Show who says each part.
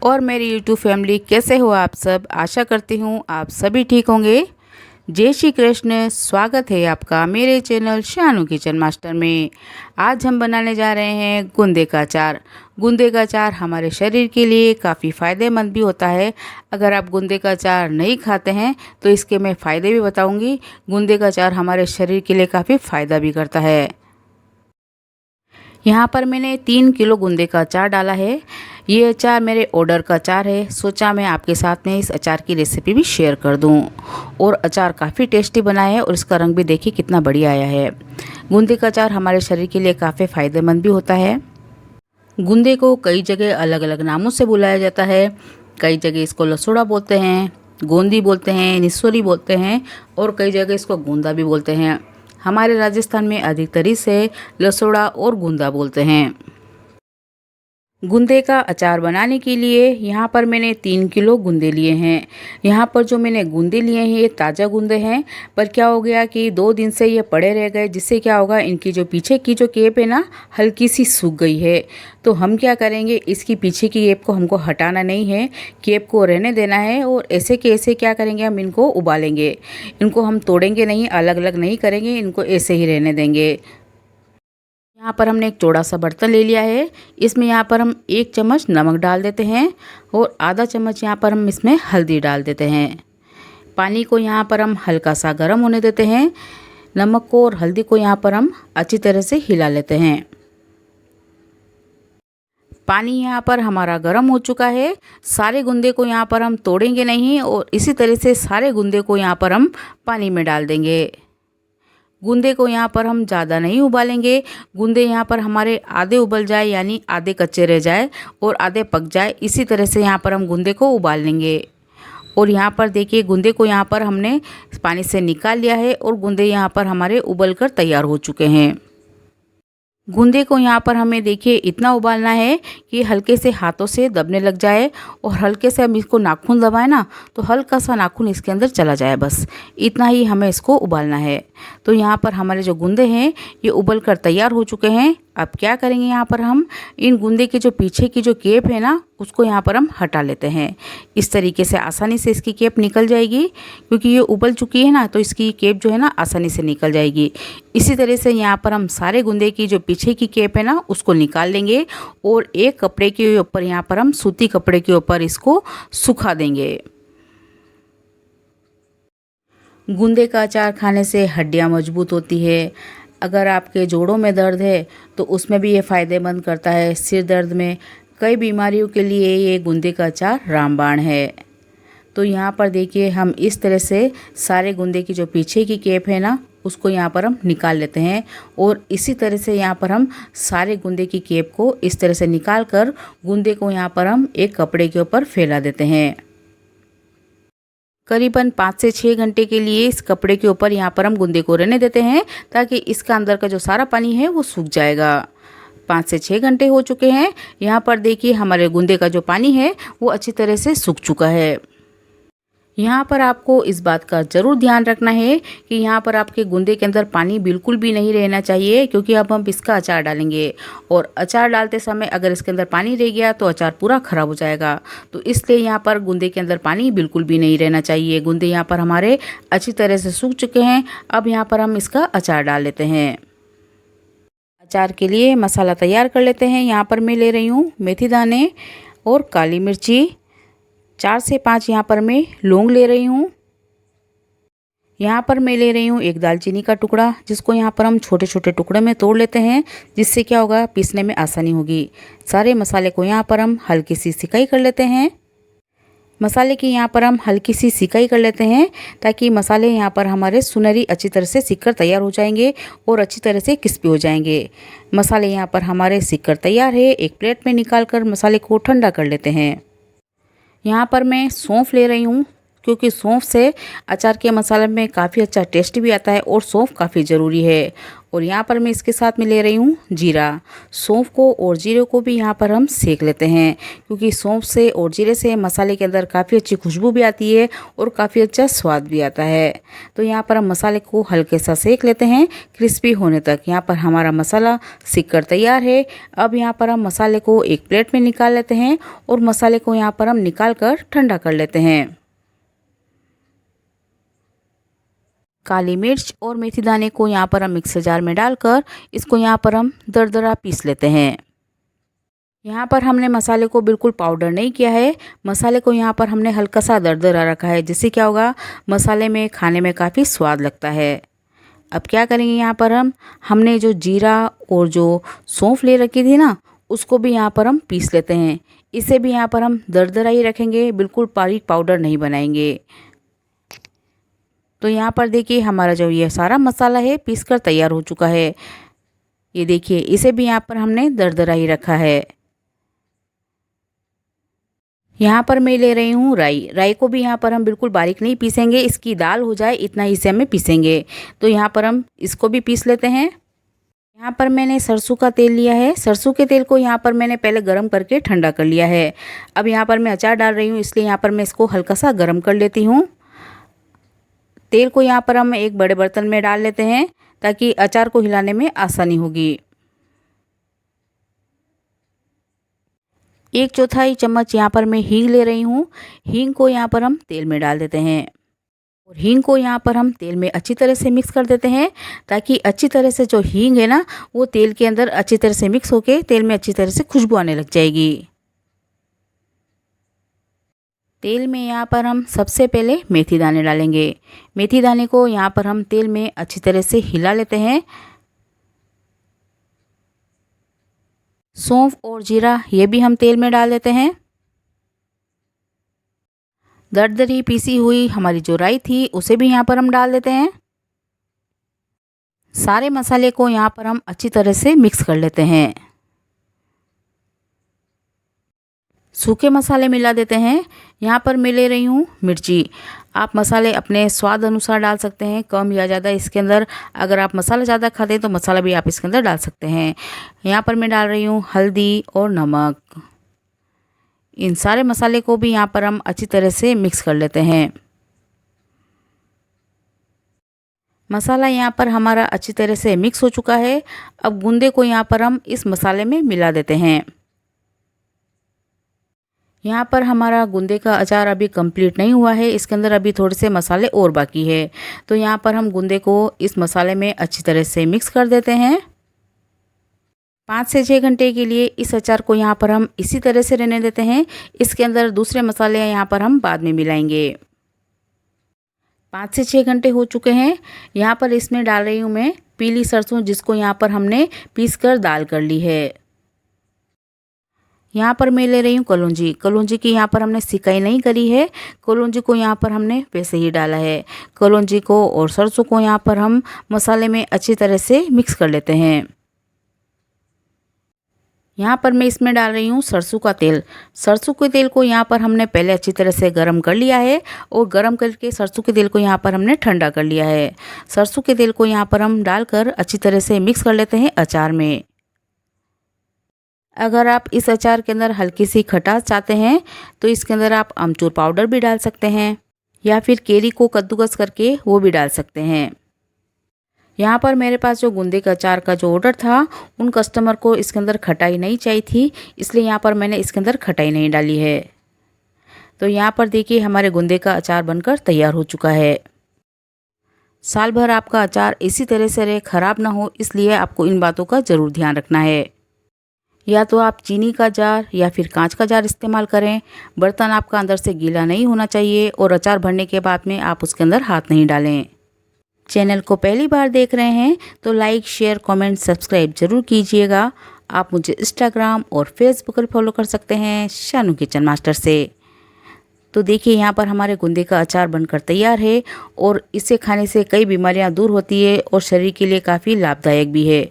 Speaker 1: और मेरी YouTube family, कैसे हो आप सब। आशा करती हूँ आप सभी ठीक होंगे। जय श्री कृष्ण। स्वागत है आपका मेरे चैनल शानू किचन मास्टर में। आज हम बनाने जा रहे हैं गूंदे का अचार। गूंदे का अचार हमारे शरीर के लिए काफ़ी फ़ायदेमंद भी होता है। अगर आप गूंदे का अचार नहीं खाते हैं तो इसके मैं फ़ायदे भी बताऊंगी। गूंदे का अचार हमारे शरीर के लिए काफ़ी फ़ायदा भी करता है। यहाँ पर मैंने 3 किलो गूंदे का अचार डाला है। ये अचार मेरे ऑर्डर का अचार है। सोचा मैं आपके साथ में इस अचार की रेसिपी भी शेयर कर दूँ। और अचार काफ़ी टेस्टी बना है और इसका रंग भी देखिए कितना बढ़िया आया है। गूंदे का अचार हमारे शरीर के लिए काफ़ी फ़ायदेमंद भी होता है। गूंदे को कई जगह अलग अलग नामों से बुलाया जाता है। कई जगह इसको लसोड़ा बोलते हैं, गोंदी बोलते हैं, निसोरी बोलते हैं और कई जगह इसको गूंदा भी बोलते हैं। हमारे राजस्थान में अधिकतर इसे लसोड़ा और गूंदा बोलते हैं। गूंदे का अचार बनाने के लिए यहाँ पर मैंने 3 किलो गूंदे लिए हैं। यहाँ पर जो मैंने गूंदे लिए हैं ये ताज़ा गूंदे हैं, पर क्या हो गया कि 2 दिन से ये पड़े रह गए, जिससे क्या होगा इनकी जो पीछे की जो केप है ना हल्की सी सूख गई है। तो हम क्या करेंगे, इसकी पीछे की केप को हमको हटाना नहीं है, केप को रहने देना है। और ऐसे के ऐसे क्या करेंगे, हम इनको उबालेंगे। इनको हम तोड़ेंगे नहीं, अलग अलग नहीं करेंगे, इनको ऐसे ही रहने देंगे। यहाँ पर हमने एक चौड़ा सा बर्तन ले लिया है। इसमें यहाँ पर हम 1 चम्मच नमक डाल देते हैं और आधा चम्मच यहाँ पर हम इसमें हल्दी डाल देते हैं। पानी को यहाँ पर हम हल्का सा गर्म होने देते हैं। नमक को और हल्दी को यहाँ पर हम अच्छी तरह से हिला लेते हैं। पानी यहाँ पर हमारा गर्म हो चुका है। सारे गूंदे को यहाँ पर हम तोड़ेंगे नहीं और इसी तरह से सारे गूंदे को यहाँ पर हम पानी में डाल देंगे। गूंदे को यहाँ पर हम ज़्यादा नहीं उबालेंगे। गूंदे यहाँ पर हमारे आधे उबल जाए, यानी आधे कच्चे रह जाए और आधे पक जाए, इसी तरह से यहाँ पर हम गूंदे को उबाल लेंगे। और यहाँ पर देखिए गूंदे को यहाँ पर हमने पानी से निकाल लिया है और गूंदे यहाँ पर हमारे उबल कर तैयार हो चुके हैं। गूंदे को यहाँ पर हमें देखिए इतना उबालना है कि हल्के से हाथों से दबने लग जाए और हल्के से हम इसको नाखून दबाएं ना तो हल्का सा नाखून इसके अंदर चला जाए, बस इतना ही हमें इसको उबालना है। तो यहाँ पर हमारे जो गूंदे हैं ये उबल कर तैयार हो चुके हैं। अब क्या करेंगे, यहाँ पर हम इन गूंदे के जो पीछे की जो केप है ना उसको यहाँ पर हम हटा लेते हैं। इस तरीके से आसानी से इसकी केप निकल जाएगी, क्योंकि ये उबल चुकी है ना, तो इसकी केप जो है ना आसानी से निकल जाएगी। इसी तरह से यहाँ पर हम सारे गूंदे की जो पीछे की केप है ना उसको निकाल लेंगे और एक कपड़े के ऊपर यहाँ पर हम सूती कपड़े के ऊपर इसको सुखा देंगे। गूंदे का अचार खाने से हड्डियाँ मजबूत होती है। अगर आपके जोड़ों में दर्द है तो उसमें भी ये फ़ायदेमंद करता है। सिर दर्द में, कई बीमारियों के लिए ये गूंदे का अचार रामबाण है। तो यहाँ पर देखिए हम इस तरह से सारे गूंदे की जो पीछे की केप है ना उसको यहाँ पर हम निकाल लेते हैं और इसी तरह से यहाँ पर हम सारे गूंदे की केप को इस तरह से निकाल कर गूंदे को यहाँ पर हम एक कपड़े के ऊपर फैला देते हैं। करीबन 5 से 6 घंटे के लिए इस कपड़े के ऊपर यहाँ पर हम गूंदे को रहने देते हैं, ताकि इसका अंदर का जो सारा पानी है वो सूख जाएगा। 5 से 6 घंटे हो चुके हैं। यहाँ पर देखिए हमारे गूंदे का जो पानी है वो अच्छी तरह से सूख चुका है। यहाँ पर आपको इस बात का ज़रूर ध्यान रखना है कि यहाँ पर आपके गूंदे के अंदर पानी बिल्कुल भी नहीं रहना चाहिए, क्योंकि अब हम इसका अचार डालेंगे और अचार डालते समय अगर इसके अंदर पानी रह गया तो अचार पूरा ख़राब हो जाएगा। तो इसलिए यहाँ पर गूंदे के अंदर पानी बिल्कुल भी नहीं रहना चाहिए। गूंदे यहाँ पर हमारे अच्छी तरह से सूख चुके हैं। अब यहाँ पर हम इसका अचार डाल लेते हैं। अचार के लिए मसाला तैयार कर लेते हैं। यहाँ पर मैं ले रही हूँ मेथी दाने और काली मिर्ची, 4 से 5 यहाँ पर मैं लौंग ले रही हूँ। यहाँ पर मैं ले रही हूँ एक दालचीनी का टुकड़ा, जिसको यहाँ पर हम छोटे छोटे टुकड़े में तोड़ लेते हैं, जिससे क्या होगा पीसने में आसानी होगी। सारे मसाले को यहाँ पर हम हल्की सी सिकाई कर लेते हैं। मसाले की यहाँ पर हम हल्की सी सिकाई कर लेते हैं, ताकि मसाले यहाँ पर हमारे सुनहरी अच्छी तरह से सिक कर तैयार हो जाएंगे और अच्छी तरह से क्रिस्पी हो जाएंगे। मसाले यहाँ पर हमारे सिक कर तैयार है। एक प्लेट में निकाल कर मसाले को ठंडा कर लेते हैं। यहाँ पर मैं सौंफ ले रही हूँ, क्योंकि सौंफ से अचार के मसाले में काफ़ी अच्छा टेस्ट भी आता है और सौंफ काफ़ी ज़रूरी है। और यहाँ पर मैं इसके साथ में ले रही हूँ जीरा। सौंफ को और जीरे को भी यहाँ पर हम सेक लेते हैं, क्योंकि सौंफ से और जीरे से मसाले के अंदर काफ़ी अच्छी खुशबू भी आती है और काफ़ी अच्छा स्वाद भी आता है। तो यहाँ पर हम मसाले को हल्के सा सेक लेते हैं क्रिस्पी होने तक। यहाँ पर हमारा मसाला सीख कर तैयार है। अब यहाँ पर हम मसाले को एक प्लेट में निकाल लेते हैं और मसाले को यहाँ पर हम निकाल कर ठंडा कर लेते हैं। काली मिर्च और मेथी दाने को यहाँ पर हम मिक्सर जार में डालकर इसको यहाँ पर हम दरदरा पीस लेते हैं। यहाँ पर हमने मसाले को बिल्कुल पाउडर नहीं किया है, मसाले को यहाँ पर हमने हल्का सा दरदरा रखा है, जिससे क्या होगा, मसाले में खाने में काफ़ी स्वाद लगता है। अब क्या करेंगे, यहाँ पर हमने जो जीरा और जो सौंफ ले रखी थी ना, उसको भी यहाँ पर हम पीस लेते हैं। इसे भी यहाँ पर हम दरदरा ही रखेंगे, बिल्कुल बारीक पाउडर नहीं बनाएंगे। तो यहाँ पर देखिए हमारा जो ये सारा मसाला है पीस कर तैयार हो चुका है। ये देखिए इसे भी यहाँ पर हमने दरदरा ही रखा है। यहाँ पर मैं ले रही हूँ राई। राई को भी यहाँ पर हम बिल्कुल बारीक नहीं पीसेंगे, इसकी दाल हो जाए इतना ही इसे हमें पीसेंगे। तो यहाँ पर हम इसको भी पीस लेते हैं। यहाँ पर मैंने सरसों का तेल लिया है। सरसों के तेल को यहाँ पर मैंने पहले गरम करके ठंडा कर लिया है। अब यहाँ पर मैं अचार डाल रही हूँ, इसलिए यहाँ पर मैं इसको हल्का सा गरम कर लेती हूँ। तेल को यहाँ पर हम एक बड़े बर्तन में डाल लेते हैं ताकि अचार को हिलाने में आसानी होगी। 1/4 चम्मच यहाँ पर मैं हींग ले रही हूँ। हींग को यहाँ पर हम तेल में डाल देते हैं और हींग को यहाँ पर हम तेल में अच्छी तरह से मिक्स कर देते हैं, ताकि अच्छी तरह से जो हींग है ना, वो तेल के अंदर अच्छी तरह से मिक्स होके तेल में अच्छी तरह से खुशबू आने लग जाएगी। तेल में यहाँ पर हम सबसे पहले मेथी दाने डालेंगे। मेथी दाने को यहाँ पर हम तेल में अच्छी तरह से हिला लेते हैं। सौंफ और जीरा ये भी हम तेल में डाल देते हैं। दरदरी पीसी हुई हमारी जो राई थी उसे भी यहाँ पर हम डाल देते हैं। सारे मसाले को यहाँ पर हम अच्छी तरह से मिक्स कर लेते हैं। सूखे मसाले मिला देते हैं। यहाँ पर मैं ले रही हूँ मिर्ची। आप मसाले अपने स्वाद अनुसार डाल सकते हैं, कम या ज़्यादा। इसके अंदर अगर आप मसाला ज़्यादा खाते हैं तो मसाला भी आप इसके अंदर डाल सकते हैं। यहाँ पर मैं डाल रही हूँ हल्दी और नमक। इन सारे मसाले को भी यहाँ पर हम अच्छी तरह से मिक्स कर लेते हैं। मसाला यहाँ पर हमारा अच्छी तरह से मिक्स हो चुका है। अब गूंदे को यहाँ पर हम इस मसाले में मिला देते हैं। यहाँ पर हमारा गूंदे का अचार अभी कंप्लीट नहीं हुआ है, इसके अंदर अभी थोड़े से मसाले और बाकी है। तो यहाँ पर हम गूंदे को इस मसाले में अच्छी तरह से मिक्स कर देते हैं। 5 से 6 घंटे के लिए इस अचार को यहाँ पर हम इसी तरह से रहने देते हैं। इसके अंदर दूसरे मसाले यहाँ पर हम बाद में मिलाएंगे। 5 से 6 घंटे हो चुके हैं। यहाँ पर इसमें डाल रही हूँ मैं पीली सरसों, जिसको यहाँ पर हमने पीस कर दाल कर ली है। यहाँ पर मैं ले रही हूँ कलौंजी। कलौंजी की यहाँ पर हमने सिकाई नहीं करी है, कलौंजी को यहाँ पर हमने वैसे ही डाला है। कलौंजी को और सरसों को यहाँ पर हम मसाले में अच्छी तरह से मिक्स कर लेते हैं। यहाँ पर मैं इसमें डाल रही हूँ सरसों का तेल। सरसों के तेल को यहाँ पर हमने पहले अच्छी तरह से गरम कर लिया है और गरम करके सरसों के तेल को यहाँ पर हमने ठंडा कर लिया है। सरसों के तेल को यहाँ पर हम डालकर अच्छी तरह से मिक्स कर लेते हैं अचार में। अगर आप इस अचार के अंदर हल्की सी खटास चाहते हैं तो इसके अंदर आप अमचूर पाउडर भी डाल सकते हैं, या फिर केरी को कद्दूकस करके वो भी डाल सकते हैं। यहाँ पर मेरे पास जो गूंदे के अचार का जो ऑर्डर था, उन कस्टमर को इसके अंदर खटाई नहीं चाहिए थी, इसलिए यहाँ पर मैंने इसके अंदर खटाई नहीं डाली है। तो यहाँ पर देखिए हमारे गूंदे का अचार बनकर तैयार हो चुका है। साल भर आपका अचार इसी तरह से रहे, ख़राब ना हो, इसलिए आपको इन बातों का ज़रूर ध्यान रखना है। या तो आप चीनी का जार या फिर कांच का जार इस्तेमाल करें। बर्तन आपका अंदर से गीला नहीं होना चाहिए और अचार भरने के बाद में आप उसके अंदर हाथ नहीं डालें। चैनल को पहली बार देख रहे हैं तो लाइक, शेयर, कमेंट, सब्सक्राइब ज़रूर कीजिएगा। आप मुझे इंस्टाग्राम और फेसबुक पर फॉलो कर सकते हैं शानू किचन मास्टर से। तो देखिए यहाँ पर हमारे गूंदे का अचार बनकर तैयार है और इसे खाने से कई बीमारियाँ दूर होती है और शरीर के लिए काफ़ी लाभदायक भी है।